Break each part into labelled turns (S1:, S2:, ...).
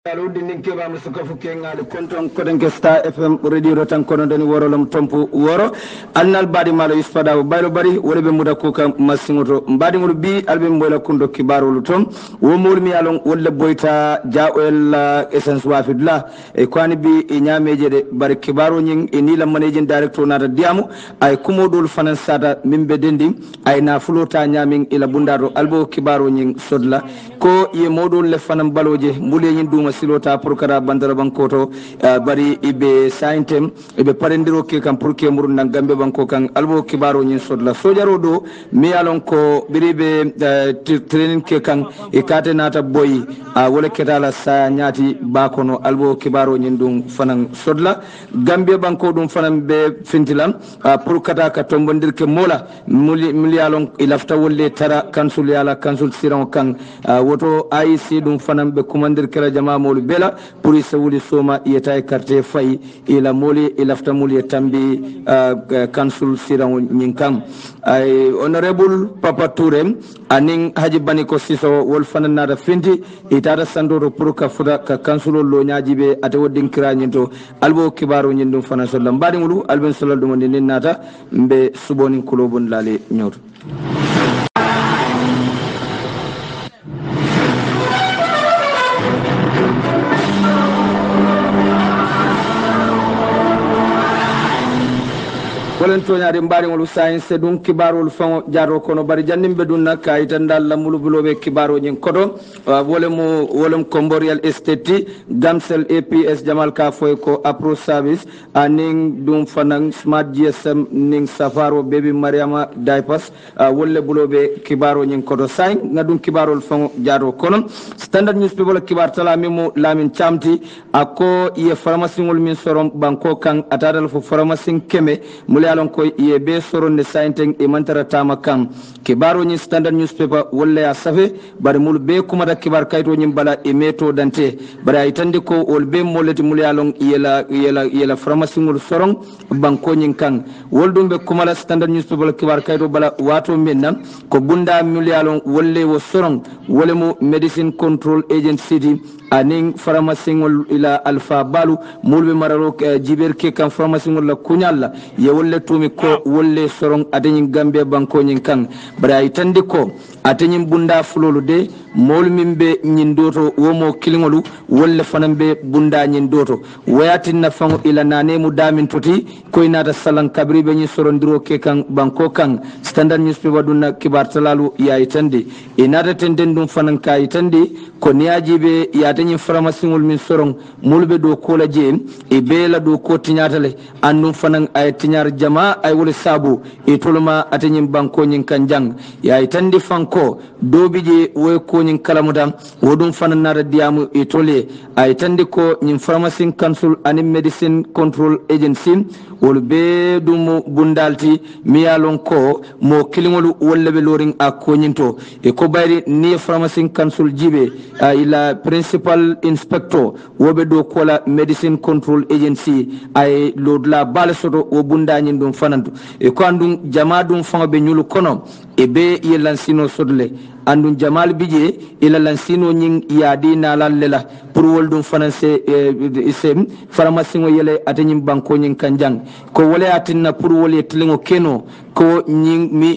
S1: Alu dinding ke ba musuka fuke ngali konton koden ke Star FM radio rotan kono dani woro lam tompu woro annal badi mala ispada baylo bari wole be muda ko kam masingoto mbadi ngol bi albe mbola kundo kibarolu tom wo molmi alon wolle boyta jaoel essence wafidla e kwani bi e nyameje de bari kibaro nyin e ni la managing director nata diamu ay kumodol fanan sada mimbe dendi ay na fulota nyamin ila bundaro albo kibaro nyin sodla ko ye modol le fanan baloje mbule nyin duma silota pour kada bandara bankoto bari ibe saintem ibe parendiro ke kam pour ke murun nan gambe banko kan albo kibaro nyin sodla sojaro do mi alon ko biribe training ke kan e kate nata boy wala ketala sa nyati bakono albo kibaro nyin dum fanan sodla gambe banko dum fanan be fintilam pour kada ka tombondir ke mola muli alon ilafta wolle tara kansul yala kansul siran kan woto IC dum fanan be kumandir kala jama molu bela pour sawuli soma yeta carte fay ila moli ilafta moli tambi kansul siran nyinkam ay honorable Papa Touré aning haji bani ko siso wol fanan nada finti itata sandoro pour ka fuda ka kansulo lo nyaajibe ate wodin kira nyinto albo kibaro nyindum fanan so lambadi ngulu alben solo dum ni nata mbe suboni kulobon lale nyoto wolen toñaade mbaariŋolu science ɗum kibarol faŋo jaaro kono bari jannimɓe ɗum nak kayitan dal lammulu buloɓe kibaroñin koto wolem comborial estate gamsel APS jamal ka foy ko appro service anin ɗum fanan smart GSM nin safaro baby mariama diapers wolle buloɓe kibaroñin koto sain nga ɗum kibarol faŋo jaaro kono standard newspaper kibar tala mimo lamin camti ako ye pharmaciŋol min soron banko kan atadal fo pharmacin keme alon ko ye be soronde sainteng e mantara tama kam kibaro ni standard newspaper wolle ya safe bare mul be kuma da kibar kayto nyim bala e meto dante bare ay tande ko wol be moleti mul alon yela pharmacie ngol soron banko nyin kan woldum be kuma la standard newspaper kibar kayto bala wato menna ko bunda mul alon wolle wo soron wole mo medicine control agency aning pharmacie ngol ila alpha balu mulbe mararo jiber ke kan pharmacie ngol la kunyalla ye wolle tumi ko wolle sorong atenyin gambe banko nyin kan bara itandi ko atenyin bunda fulolu de mol mimbe nyin doto womo kilingolu wolle fanambe bunda nyin doto wayatin na fango ila nane mu damin toti ko inata salan kabri be nyin sorondiro ke kan banko kan standard newspaper dunna kibar talalu ya itandi inata tenden dum fanan ka itandi ko niajibe ya tanyin pharmacie ngol min sorong mulbe do ko la je e bela do ko tinyatale andum fanan ay tinyar jama ay wole sabu e tolma atenyin banko nyin kanjang ya itandi fanko dobije we ko nyin kalamuda wodum fanan nada diamu e tole ay tandi ko nyin pharmacy council and medicine control agency wol be dum bundalti miyalon ko mo kilingolu wolle be loring akko nyinto e ko bayri ni pharmacy council jibe ila principal inspector wobe do kola medicine control agency ay lodla balasoto wo bunda nyin dum fanantu e ko andum jama dum fanga be nyulu kono e be yelansino sodle andum jamal bije ila lansino nyin yadi na lallela pour woldum fananse isem pharmacie ngo yele atenyim banko nyin kanjang ko wole atinna pour wole tlingo keno ko nyin mi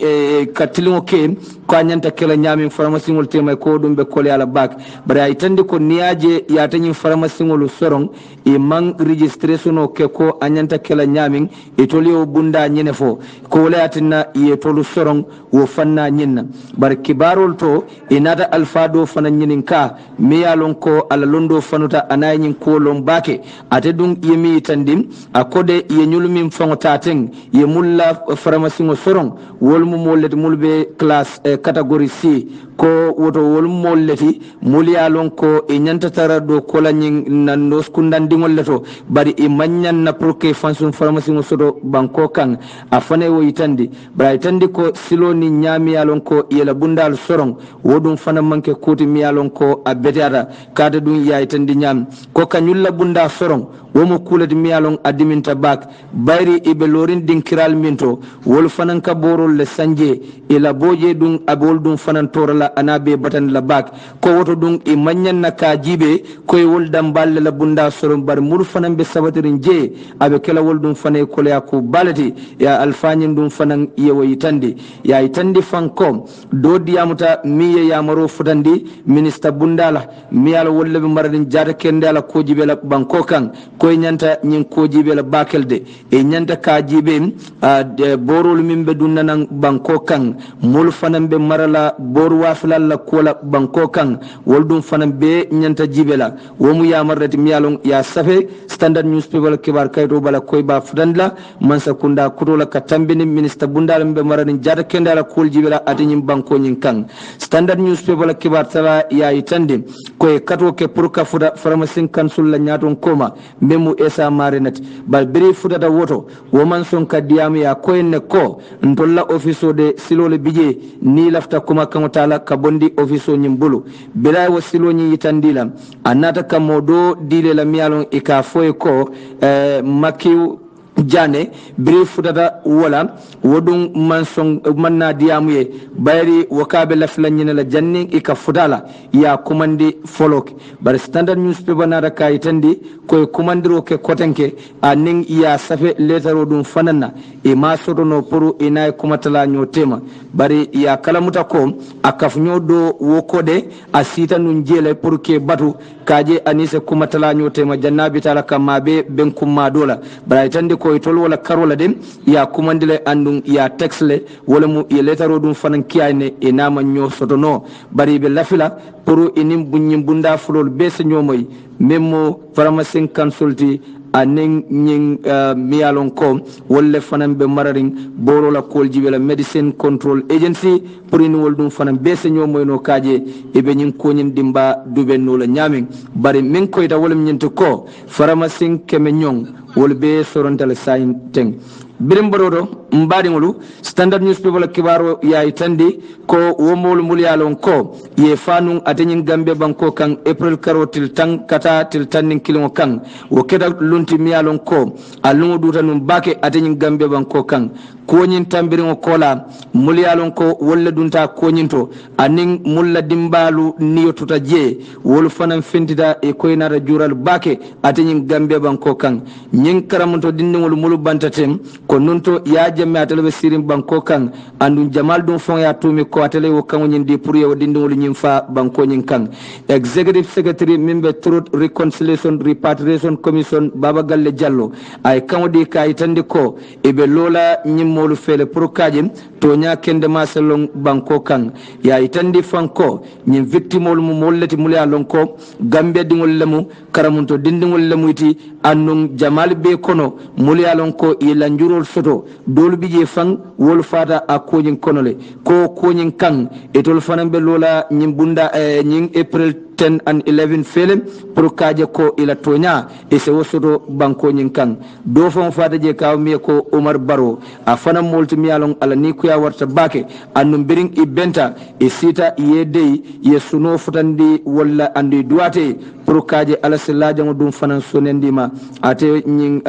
S1: katilingo ke ko anyanta kala nyami pharmacie ngol tema ko dum be kole ala bak bara itande ko niaje ya tanyim pharmacie ngol sorong e man registration o ke ko anyanta kala nyami e toli o bunda nyene fo ko wole atinna ye tolu sorong wo fanna nyinna bar kibarol to inata alfado fana nyinin ka mi yalon ko ala londo fanuta anayin ko lon bake ate dum yemi tandim akode ye nyulmin fango taten ye mulla pharmacie ngo soron wolmu mollet mulbe class category C ko woto wolmu molleti mulyalon ko e nyanta tara do kola nyin nan do skundandi ngolleto bari e manyan na pour que fansun pharmacie ngo sodo banko kan afane wo yitandi bra yitandi ko silo ni nyami yalon ko yela bundal soron soron wodum fana manke kuti miyalon ko abetata kata dun yayi tandi nyam ko kanyulla bunda soron womo kulati miyalon adiminta bak bayri ibe lorin dinkiral minto wol fanan ka borol le sanje ila boje dun abol dun fanan torala anabe batan la bak ko woto dun e manyan na ka jibe koy wol damballe la bunda soron bar mul fanan be sabatirin je abe kala wol dun fanay ko ya ko balati ya alfanyin dun fanan yewo yitande ya yitande fanko do diamuta miye ya maro futandi minister bundala miyala wolle be maradin jata kendala ko jibe la banko kan koy nyanta nyin ko jibe la bakelde e nyanta ka jibe borol mimbe dunna nan banko kan mul fanan be marala bor wafilal la ko la banko kan wol dun fanan be nyanta jibe la womu ya marati miyalon ya safe standard newspaper kibar kayto bala koy ba futandla man sakunda kutola katambini minister bundala mbe maradin jata kendala ko jibe la atinyin banko nyin kan standard newspaper kibar tala ya itande koy kato ke pour ka fuda pharmacie council la nyaton koma memu esa marinat bal biri futata woto woman son kadiyam ya koyne ko ndolla office de silole bije ni lafta kuma kan taala ka bondi office nyimbulu bila wo silo nyi yitandila anata kamodo dile la mialon ika foy ko makiu jane biri futata wala wodun manson manna diamuye bayri wakabe la flanyina la janni ika futala ya kumandi folok bar standard newspaper na da kayitandi koy kumandiro ke kotenke anin ya safe letaro dum fanana e ma sodono puru inay kumatala nyotema bari ya kalamuta ko akafnyo do wokode asita nun jele pour ke batu kaje anise kumatala nyotema jannabi tala kamabe ben kumma dola bari tande ko tol wala karola dem ya kumandile andun ya texle wala mu ya letaro dum fanan kiyane e nama nyo sotono bari be lafila pour inim bunyim bunda fulol be se nyomoy memmo pharmacie consulti anen nyin miyalon ko wolle fanan be mararing boro la kol jibela medicine control agency pour ni wol dum fanan be se nyomoy no kaje e be nyin ko nyin dimba duben no la nyamin bari min koy da wolum nyinte ko pharmacie keme nyong wol be sorontal sain teng birim barodo mbadi ngulu standard newspaper la kibaro ya itandi ko womol mulyalon ko ye fanun atenyin gambe banko kan april karotil tang kata til tannin kilon kan wo keda lunti miyalon ko alungu dutanum bake atenyin gambe banko kan konyin tambirin kola mulyalon ko wolle dunta konyinto anin mulla dimbalu niyo tuta je wol fanan fentida e koyna da jural bake atenyin gambe banko kan nyin karamunto dindingol mulu bantatem ko nunto ya jamme atele sirim banko kan andun jamal dum fon ya tumi ko atele wo kan nyin di pour yo dindingol nyin fa banko nyin kan executive secretary member truth reconciliation repatriation commission baba galle jallo ay kan di kay tandi ko e be lola nyim molu fele pour kajem to nya kende masalon banko kan ya itandi fanko nyim victimol mu molleti mulya lonko gambe dingol lemu karamunto dindingol lemu iti annun jamal be kono mulya lonko ila njurol soto dolu bije fang wol fata a koñin konole ko koñin kan etol fanan be lola nyim bunda nyim april 10 and 11 fele pour kaje ko ila tonya e se wosoto banko nyin kan do fon fata je kaw mi ko Omar Baro a fana molti mi alon ala ni ko ya warta bake annum biring e benta e sita yedey ye suno futandi walla andi duate pour kaje ala silaja dum fanan sonendima ate nyin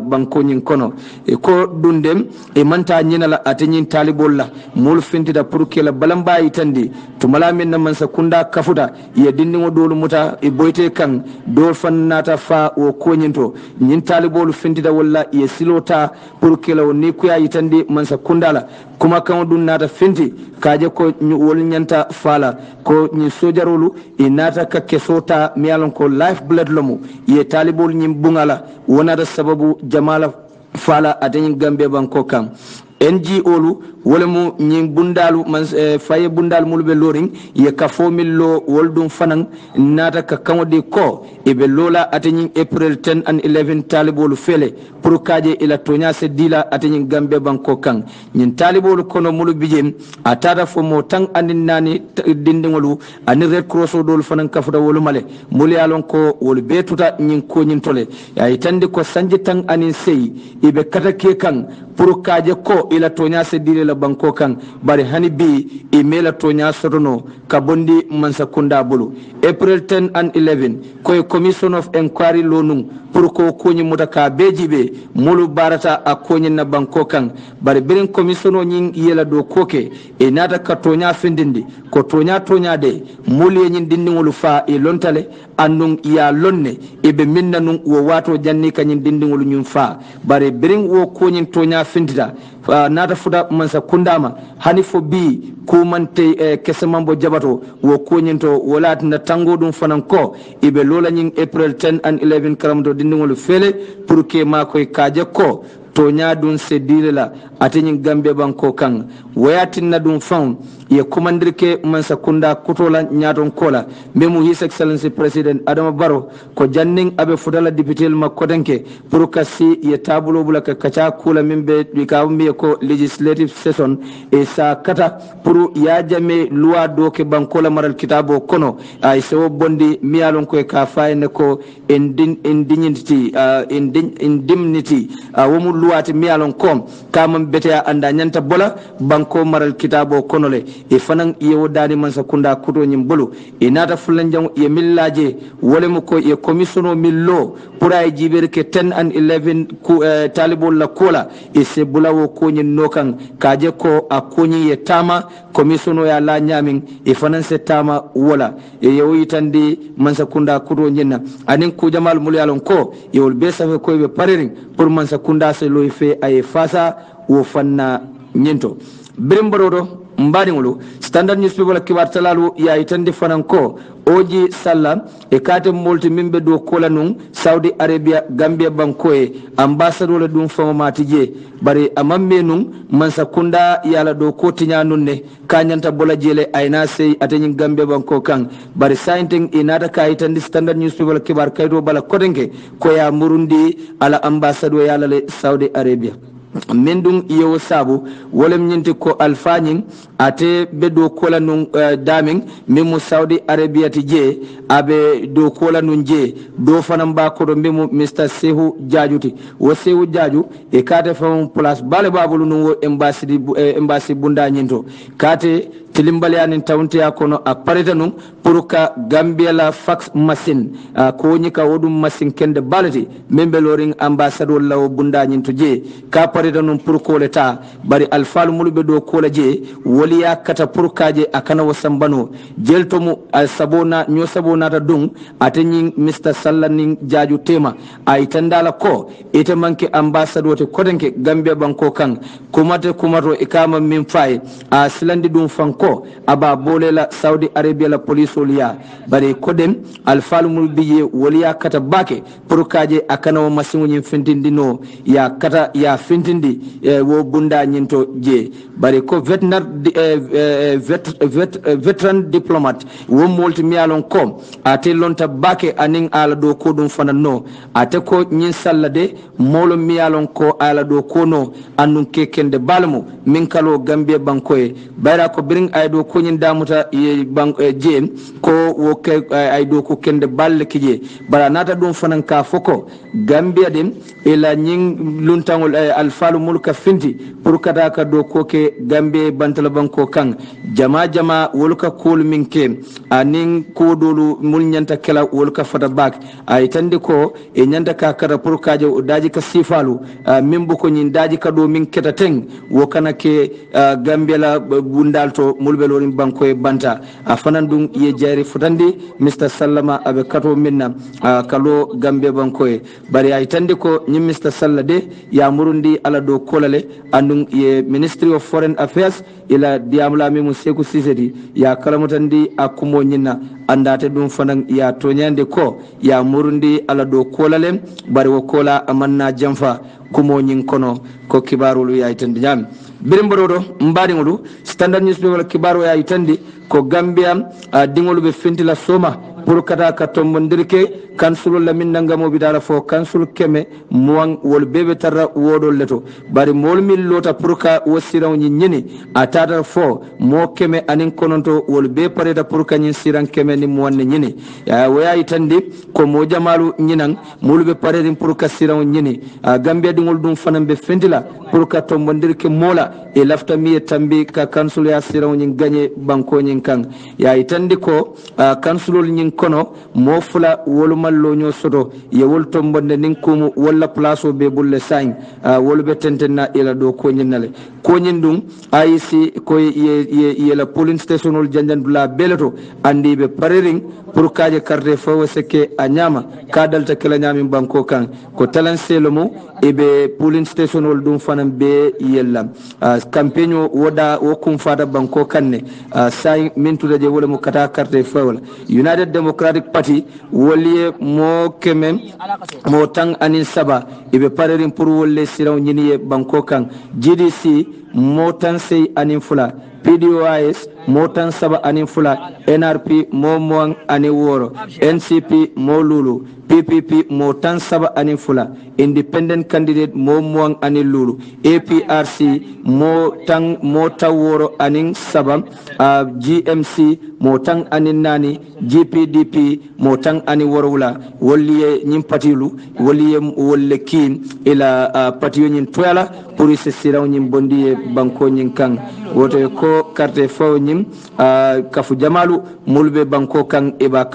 S1: banko nyin kono e ko dundem e manta nyinala ate nyin talibol la mol fentida pour kela balamba itandi to malamin man sakunda kafuta ye dindigo dolu muta e boyte kan do fannata fa o konyinto nyin talibol fentida walla ye silota pour kela woni ko yitandi man sakundala kuma kan dun nata fenti kaje ko wol nyanta fala ko ni sojarolu e nata ka kesota miyalon ko life blood lomu ye talibol nyim bungala wonata sababu jamala fala atanyin gambe banko kam NGO lu wala mu nyin bundalu man faye bundal mulbe loring ye kafo millo woldum fanan nata ka kawde ko e be lola atanyin april 10 and 11 talibolu fele pour kaje ila tonya se dila atanyin gambe banko kan nyin talibolu kono mulu bijem atata fo mo tang andin nani dindingolu ani red cross dol fanan kafuda wolu male mulu yalon ko wolu betuta nyin ko nyin tole ya itande ko sanje tang anin sey e be kata ke kan pour kaje ko ila tonya se dire la banko kan bari hani bi email tonya sotono ka bondi Mansakunda bulu April 10 and 11 ko commission of inquiry lonung pour ko kunyi mutaka bejibe mulu barata akonyi na banko kan bari birin commissiono nyin yela do koke e nata ka tonya findindi ko tonya de mulu nyin dindi ngulu fa e lontale annun ya lonne e be minna nun wo wato janni kanyin dindi ngulu nyum fa bari birin wo kunyin tonya findida nata fuda Mansakunda ma hani fo bi kumante kese mambo jabato wo kunyinto wolat na tango dum fanan ko ibe lola nyin April 10 and 11 karamdo dindingol fele pour que ma koy kaje ko to nyaadun se dire la atenyin Gambia banko kan wayatin na dum fam ye kumandirke Mansakunda kutola nyaaton kola memu his excellency president Adama Barrow ko janning abe fudala député ma kodenke pour kasi ye tabulo bulaka kacha kula mimbe dikawmi ko legislative session e sa kata pour ya jame loi doke bankola maral kitabo kono ay so bondi miyalon ko ka fayne ko indemnity womu luwati miyalon kom kamam bete anda nyanta bola banko maral kitabo kono le e fanan yewo dani Mansakunda kuto nyim bulu e nata fulanjang ye millaje wolemu ko e commissiono millo pour ay jiberke 10 and 11 ku talibol la kola e se bulawo ko nyin nokan kaje ko akonyi ye tama commissiono ya la nyamin e fanan se tama wala e yewo yitandi Mansakunda kuto nyinna anin ku jamal mulyalon ko e wol be safe ko be parerin pour Mansakunda se loy fe ay fasa wo fanna nyento birimbarodo mbadingulu Standard newspaper kibar talalu ya itandi fananko oji salla e kate molti mimbe do kola nun Saudi Arabia Gambia bankoe ambassador dum fama matije bari amamme nun Mansakunda yala do kotinya nunne kanyanta bola jele ayna sey atenyin Gambia banko kan bari sainting inata ka itandi Standard newspaper kibar kaydo bala kodenke ko ya murundi ala ambassador yala le Saudi Arabia mendung yewo sabu wolem nyinti ko alfanyin ate be do kola nun daming memu Saudi Arabia tije abe do kola nun je do fanam ba ko do memu Mr. Sehu Jajuti wo Sehu Jaju e kate fam place bale babulu nun wo embassy bunda nyinto kate tilimbali anin tawnte yakono a pareta nun pour ka Gambia la fax machine ko nyika wodum machine kende balati membe loring ambassador law bunda nyinto je ka pareta nun pour ko leta bari alfal mulbe do ko la je woliya kata pour kaje akana wasambano jeltomu sabona nyo sabona ta dung atenyin Mr. Sallaning Jaju tema ay tandala ko ite manke ambassador te kodenke Gambia banko kan kumato ikama min fay a silandi dum fanko aba bolela Saudi Arabia la police oliya bari kodem alfal mulbiye woliya kata bake pour kaje akana wa masingu nyin fintindino ya kata ya fintindi wo bunda nyinto je bari ko veteran diplomat wo molti mialon kom ate lonta bake aning ala do ko dum fanano ate ko nyin sallade molo mialon ko ala do ko no annun kekende balmu min kalo Gambia bankoe bayra ko biring ay do ko nyin damuta e je ko wo ke ay do ko kende balle kije bara nata dum fanan ka foko Gambia dem ila nyin luntangol alfalu mulka finti pour kata ka do ko ke Gambia bantala banko kan jama woluka kol minke anin ko dolu mul nyanta kala woluka fata bak ay tande ko e nyanda ka kara pour kaje daji ka sifalu mimbo ko nyin daji ka do min keta teng wo kana ke Gambia la bundalto mulbe lorin banko e banta afanan dum ye jari futandi Mr. Sallama abe kato minna kalo Gambia banko e bari ay tande ko nyi Mr. Sallade ya murundi ala do kolale andum ye Ministry of Foreign Affairs ila diamla mi Seku Sisedi ya kalamutandi akumo nyina andate dum fanan ya tonyande ko ya murundi ala do kolale bari wo kola amanna jamfa kumo nyin kono ko kibarulu ya itandi jam birimbodo mbadi ngulu Standard newspaper kibaru ya itandi ko Gambia dingolu be fintila soma pour kata ka tombondirke kansul la min nangamo bidala fo kansul keme muang wol bebe tarra wodol leto bari mol mil lota pour ka wosiraw ñi ñini atata fo mo keme anin kononto wol be pareta pour ka ñin siran keme ni mo wanne ñini ya waya itandi ko mo jamalu ñinan mulbe paredin pour ka siraw ñini gambia dingol dum fanam be fendila pour ka tombondirke mola e lafta mi tambi ka kansul ya siraw ñin gagné banko ñin kan ya itandi ko kansulol ñin kono mo fula wolu mallo ño soto ye wol tombonde nin kumu walla place be bulle sañ wolu be tentenna ila do ko ñinale ko ñin dum ayisi ko ye la police stationol janjandula beleto andi be parerin pour kaje carte fo seke a ñama ka dalta kala ñami banko kan ko talan selomo e be police stationol dum fanam be yella campagne woda wo kum fata banko kanne say mintude je wala mo kata carte fo United Democratic Party woliye mo kemem mo tang anin saba ibe parerin pour wolle siraw ñini banko kan GDC mo tan sey anin fula PDOIS mo tan saba anin fula NRP mo moang anin woro NCP mo lulu PPP mo tan saba anin fula independent candidate mo moang anin lulu APRC mo ta woro anin saba GMC mo tan anin nani GPDP mo tan anin worowla wolliye ñim patilu wolliye wolle kin ila patiyo ñin toyala pour se siraw ñim bondiye banko ñin kan woto ko carte fo ñim kafu jamalu mulbe banko kan e ba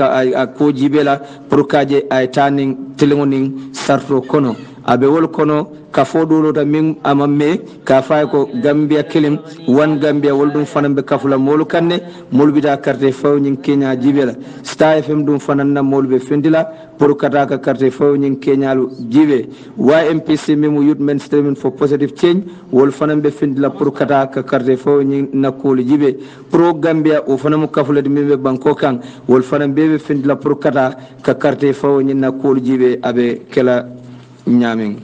S1: ko jibela pour kaje ay tanin telengoning sarto kono abe wol kono ka fodolo da min amamme ka fay ko Gambia kelim wan Gambia wol dum fanan be kafula molu kanne molbida carte faw nyin Kenya jibela Star FM dum fanan na molbe fendila pour kata ka carte faw nyin Kenya lu jibe YMPC memo youth mainstreaming for positive change wol fanan be fendila pour kata ka carte faw nyin nakol jibe pro Gambia o fanan kafula de mebe banko kan wol fanan be fendila pour kata ka carte faw nyin nakol jibe abe kala ñaamin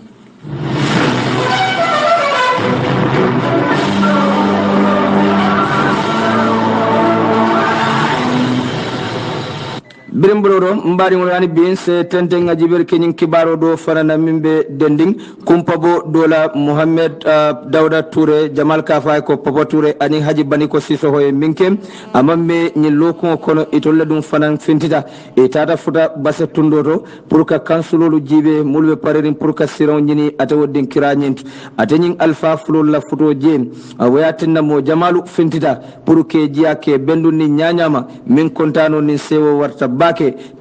S1: birim brodo mbari ngolani bin se tentenga jiber kenin kibaro do farana mimbe dending kumpabo dola Mohammed Dawda Touré Jamal Kafay ko Papa Touré ani haji bani ko siso hoye minkem amamme ni loko kono itolle dum fanan fintita e tata futa basse tundoto pour ka kansulolu jibe mulbe parerin pour ka siron nyini atawo din kiranyent atenin alfa fulol la futo jen wayatinna mo Jamalu fintita pour ke jiya ke bendu ni nyanyama min kontano ni sewo warta bake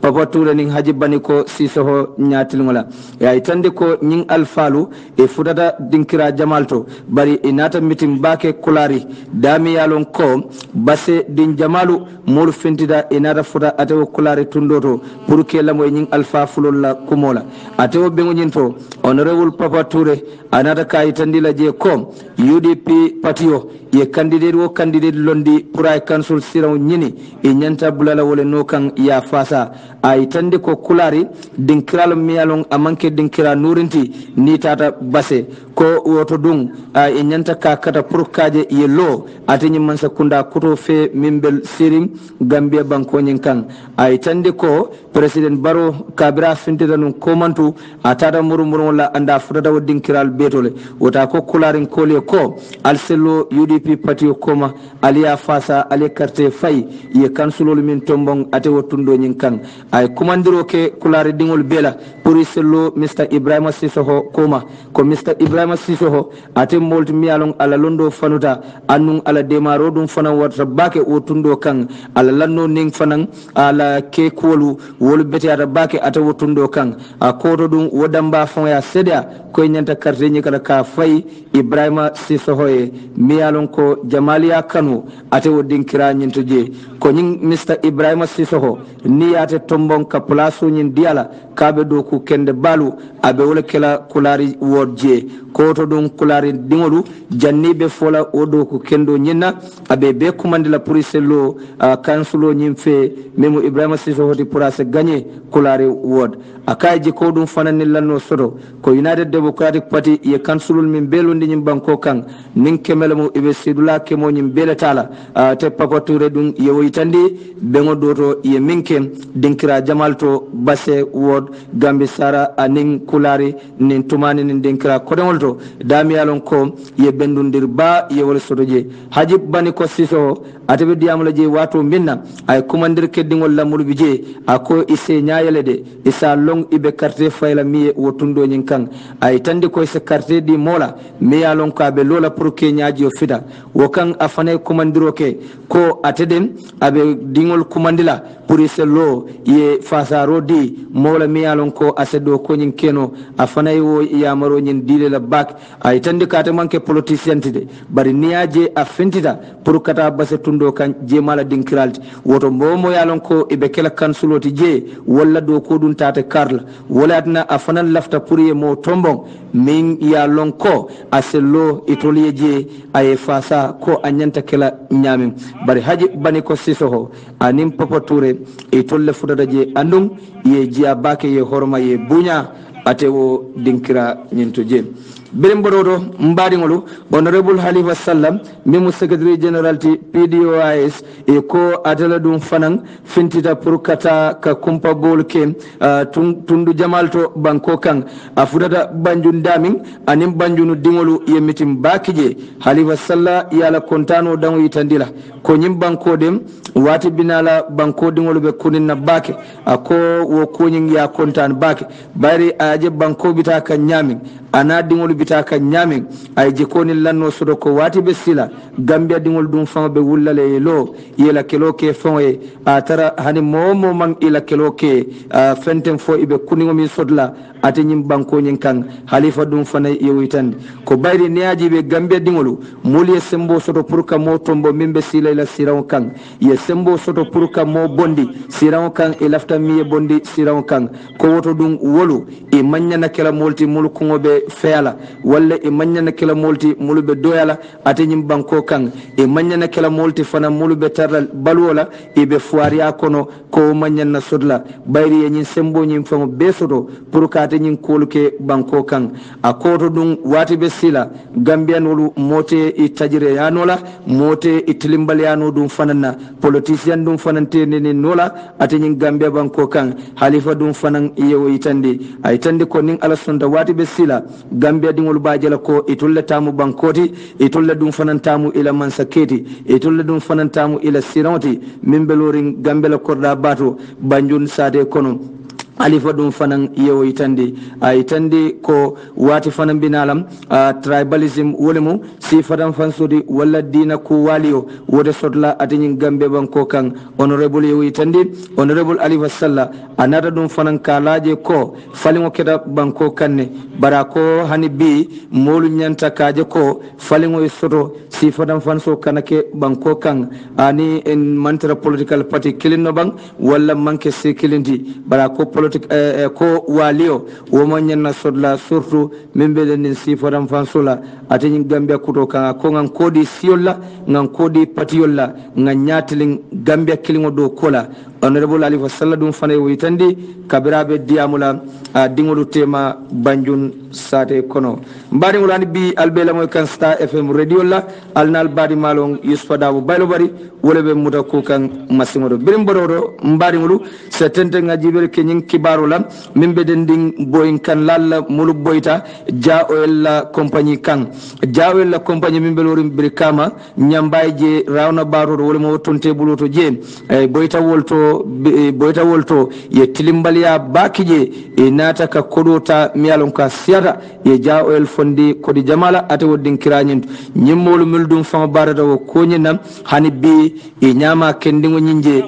S1: Papa Touré ning haji bani ko sisoho nyatil ngola ya itande ko ning alfalu e futata dinkira Jamalto bari inata mitim bake kulari dami yalon ko basse din Jamalu mol fentida inata futa atewo kulari tundoto pour que la moy ning alfa fulol la kumola atewo bengo nyinto honorable Papa Touré anata kayitandi la je ko UDP patio ye candidate londi pour ay council siraw nyini e nyanta bulala wala no kan ya fasa ay tande ko kulari dinkiralo miyalon amanke dinkira nurinti ni tata base ko woto dum e nyanta ka kata pour kaje ye lo atini man sakunda kuto fe mimbel sirim Gambia banko nyin kan ay tande ko president Barrow kabira fintida non komantu atata murumuru la anda fudada wo dinkiral betole wota ko kularin kole ko alselo UDP patio koma aliya fasa ali carte fay ye kansulol min tombong ate wotundo nyin kan ay kumandiro ke kulari dingol bela pour sello Mr Ibrahima Sissoho koma ko Mr Ibrahima Sissoho ate molti mialon ala londo fanuta annun ala demaro dum fanan warta bake wotundo kan ala lanno ning fanan ala ke kolu wol beti ata bake ate wotundo kan a koto dum wodamba fon ya sedia ko nyanta carte nyi kala ka fay Ibrahima Sissoho e mialon ko Jamalia Kanu ate wodin kira nyinto je ko nyin Mr Ibrahima Sissoho ni ate tombon ka place nyin diala kabe do ku ku kende balu abe wala kala kulari wodje ko to dum kulari dingolu jannibe fola odo ku kendo nyina abe be kumandila police lo kansulo nyimfe memo Ibrahima Siso hoti pourase gagner kulari wod akaji ko dum fanani lanno soto ko United Democratic Party ye kansulul min belondi nyim banko kan nin kemelamo ibe sidula kemo nyim beletala te papature dum ye woytandi bengo doto ye minke dinkira jamalto base wod gambi sara anin kulari nin tumani nin dinkira kodengolto dami alon ko ye bendundir ba ye wala sotoje hajib bani ko siso atabe diamala je wato minna ay kumandir keddingol lamul bije ako ise nyaayele de isa long ibe carte fayla mi wotundo nyin kan ay tandi ko se carte di mola mi alon ko abe lola pour ke nyaaji o fida wo kan afane kumandiro ke ko ateden abe dingol kumandila pour ise lo ye fasaro di mola mi alon ko asedo ko nyin keno afana yo yamaro nyin dile la bak ay tandi kata manke politicien tide bari niaje afentita pour kata basse tundo kan je mala dinkiralti woto momo yalon ko ibe kala kansuloti je walla do ko dun tata karla wala adna afanan lafta pour ye mo tombon min yalon ko aselo itoliye je ay fasa ko anyanta kala nyamin bari haji bani ko sisoho anim papature itolle fudada je andum ye jiya bake ye horma ye bunya atewo dinkira nyinto je birim bododo mbadi ngolu honorable Halifa Sallam mimu secretary general ti PDOIS e ko atala dum fanan fintita pour kata ka kumpa bol ke tundu jamalto banko kan afudata banjun damin anim banjunu dingolu yemitim bakije Halifa Salla yala kontano dango yitandila ko nyim banko dem wati binala banko dingolu be kuninna bake ako wo konyin ya kontan bake bari aje banko bitaka nyamin ana dingol bitaka nyame ay jekoni lanno sodo ko wati be sila Gambia dingol dum fama be wullale lo yela kelo ke fonwe atara hani momo man ila kelo ke fenten fo ibe kuningo min sodla ate nyim banko nyin kan Halifa dum fana yewitan ko bayri neaji be Gambia dingolu muli sembo soto pour ka mo tombo mimbe sila ila siraw kan ye sembo soto pour ka mo bondi siraw kan e lafta miye bondi siraw kan ko woto dum wolu e manyana kala molti mulku ngobe feala walla e manyana kala molti mulube doyala ate nyim banko kan e manyana kala molti fana mulube tarla balwola e be fuariya kono ko manyana sodla bayri e nyin sembo nyim famo besoto pour ka ate nyin koluke banko kan akoto dum wati be sila Gambian wolu mote e tajire yanola mote e tilimbal yano dum fanana politicien dum fanante ne nola ate nyin Gambia banko kan Halifa dum fanan yewo itande ay tande ko nin ala sonda wati be sila Gambia dingol bajela ko itulle tamu bankoti itulle dum fanantamu ila mansaketi itulle dum fanantamu ila siranti mimbelorin Gambia la korda bato banjun sade kono Halifa dum fanan yewo itandi itandi ko wati fanan binalam tribalism wolemu si fadan fansodi wala dina ko walio wode sodla atin Gambe banko kan honorable yewo itandi honorable Halifa Salla anata dum fanan kalaje ko falingo keda banko kanne barako hani bi molu nyanta kaje ko falingo soto si fadan fanso kanake banko kan ani en mantra political party kilino bang wala manke se kilindi barako ko walio wo manyanna sodla surtout membe den sifaram fansola ateni Gambia kuto kan ko ngan kodi siolla ngan kodi patiolla ngan nyatelin Gambia kilingo do kola honorable Halifa Salla dum fane witandi kabirabe diamula dingolu tema banjun sate kono mbadi ngulani bi albela moy kan Star FM radio la alnal badi malong yusfada bu baylo bari wole be muta ko kan masimodo birim bododo mbadi ngulu setente ngajiber kenyin kibaro la mimbe den ding boyin kan lalla mulu boyta jaoel la compagnie kan jaoel la compagnie mimbe lorim brikama nyambay je rawna baro wole mo tonte buloto je boyta wolto ye tilimbaliya bakije e nata ka kodota miyalon ka siata ye jaoel fondi kodi jamala ate woddin kiranyin nyimmolu muldum fama barata wo konyinam hani bi e nyama kendingo nyinje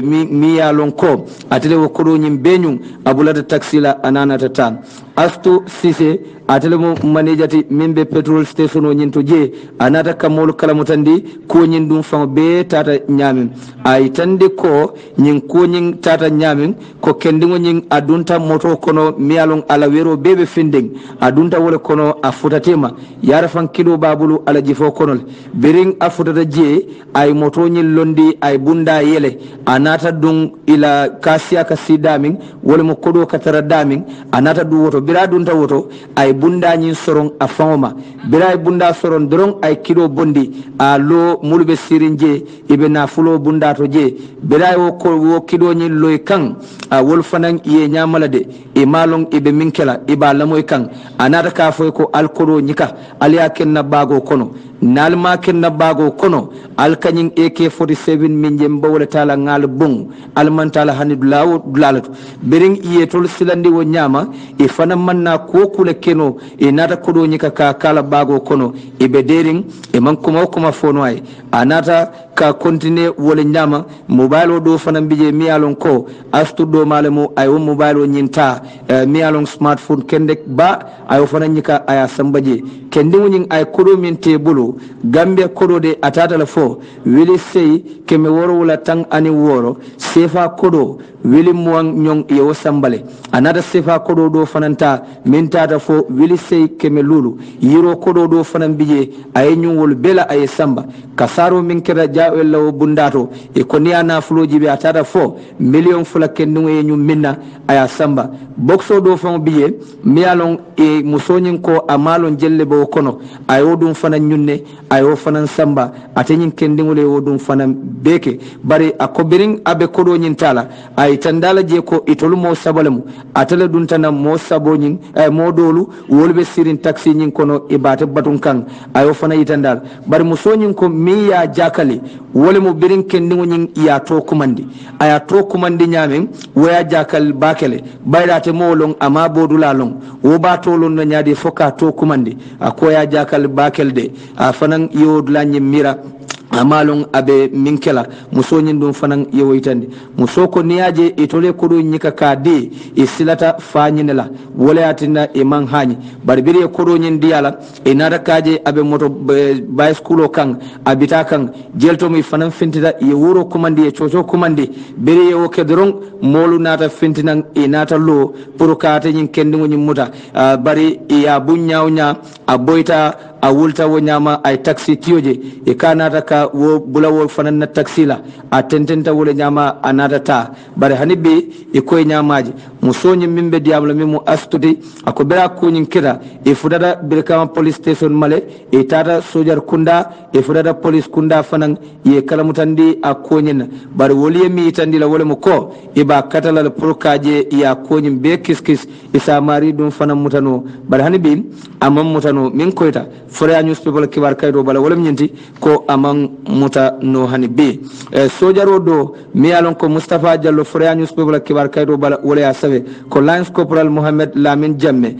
S1: mi yalon ko atele wo kodo nyim benyum abulata taxila anana tata Astu Sise atelemo manejati mimbe petrol station o nyinto je anata kamol kala mutandi ko nyin dum fa be tata nyamin ay tande ko nyin ko nyin tata nyamin ko kendingo nyin adunta moto kono mialon ala wero bebe finding adunta wala kono afutatema yara fan kilo babulu ala jifo kono biring afutata je ay moto nyin londi ay bunda yele anata dun ila kasiya kasidamin wala mo kodo katara damin anata du woto bira dunta woto ay bunda nyin soron a fawma biray bunda soron doron ay kilo bondi a lo mulbe sirinje ibe na fulo bunda to je biray wo kilo nyin loy kan a wol fanan ye nyamala de e malon ibe minkela iba lamoy kan anata ka foy ko alkoro nyika aliya kenna bago kono nalma kenna bago kono alkanyin AK47 minje mbawle tala ngal bung almantala hanidulawo dulalatu bering iye tol silandi wo nyama e fana manna ko kula keno e nata kodo nyika ka kala bago kono e be dering e man kuma fono ay anata ka continue wole nyama mobile do fana bije mialon ko astu do malemo ay wo mobile nyinta mialon smartphone kendek ba ay fana nyika aya sambaje kendi wonyin ay kodo min tebulu Gambia kodo de atata la fo wili sey keme woro wala tang ani woro sefa kodo wili muang nyong yewo sambale anata sefa kodo do fananta min tata fo wili sey keme lulu yiro kodo do fanan bije ay nyungol bela ay samba kasaro min kera jaawel lawo bundato e ko ni ana fuloji be atata fo million fula kendu e nyum minna aya samba boxo do fon bije mialon e musonyin ko amalon jelle bo kono ay wodum fanan nyunne ayo fanan samba atenyin kendingole wodum fanan beke bari akobirin abe kodo nyin tala ay tandala je ko itolu mo sabalemu atala dun tana mo sabonyin ay modolu wolbe sirin taxi nyin kono ibate batun kan ayo fana itandal bari musonyin ko miya jakali wole mo birin kendingo nyin ya to kumandi aya to kumandi nyamen waya jakal bakele bayrate mo long ama bodula long wo ba to lon na nyaade foka to kumandi akoya jakal bakel de fanan yodulanye mira amalon abe minkela muso nyindum fanan yewoytande muso ko niyaje itole kodo nyika kade e silata fanyinela wala atina e man hani barbiri kodo nyindiyala e nada kaje abe moto bay schoolo kan abita kan jelto mi fanan fintida e wuro komandi e chocho komandi bere yewo kedron molu nata fintinan e nata lo pour kaate nyin kendingo nyin muta bari ya bunyawnya aboyta a wulta wo nyama ay taxi tiyoje e kanata ka wo bulawo fanan na taxi la a tententa wole nyama anata ta bare hanibe e koy nyamaji musonyi mimbe diablo mimu astuti ako bera ko nyin kira e fudada birkama police station male e tata sojar kunda e fudada police kunda fanan ye kala mutandi a konyin bare woli mi tandi la wole mo ko e ba katala pour kaje ya konyin be kiskis isa mari dum fanan mutano bare hanibe amam mutano min koyta Forea newspaper kibar kaydo bala wala nyenti ko amang muta no hani be sojaro do mi alon ko Mustafa Jallo Forea newspaper kibar kaydo bala wala ya sabe ko Lance Corporal Mohammed Lamin Jamme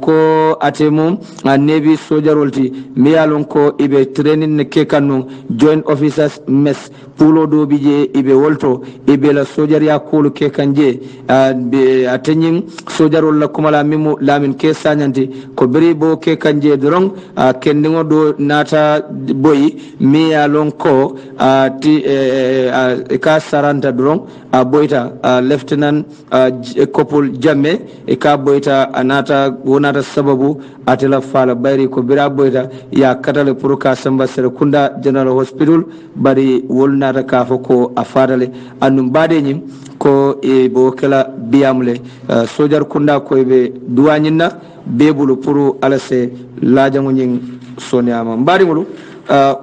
S1: ko atemu Navy sojarolti mi alon ko ibe training ne kekanu joint officers mess pulo do bije ibe wolto ibe la sojaria kulu kekanje be atenyin sojarol la kumala mimu Lamin ke sanyanti ko beri bo kekanje dorong kendingo do nata boy mi ya lon ko ka saranta dron boyta lieutenant couple jamme e ka boyta anata wonata sababu atela fala bayri ko bira boyta ya katale pour ka samba sere kunda general hospital bari wolnata ka foko afadale annum bade nyim ko e bo kala biyamle sojar kunda ko be duwanyina bebulu pour alase lajango nyin soniama mbari ngulu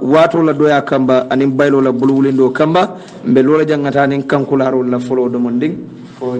S1: wato la doya kamba anin baylo la bulwulindo kamba mbe lola jangata nin kankularo la folo do monding ko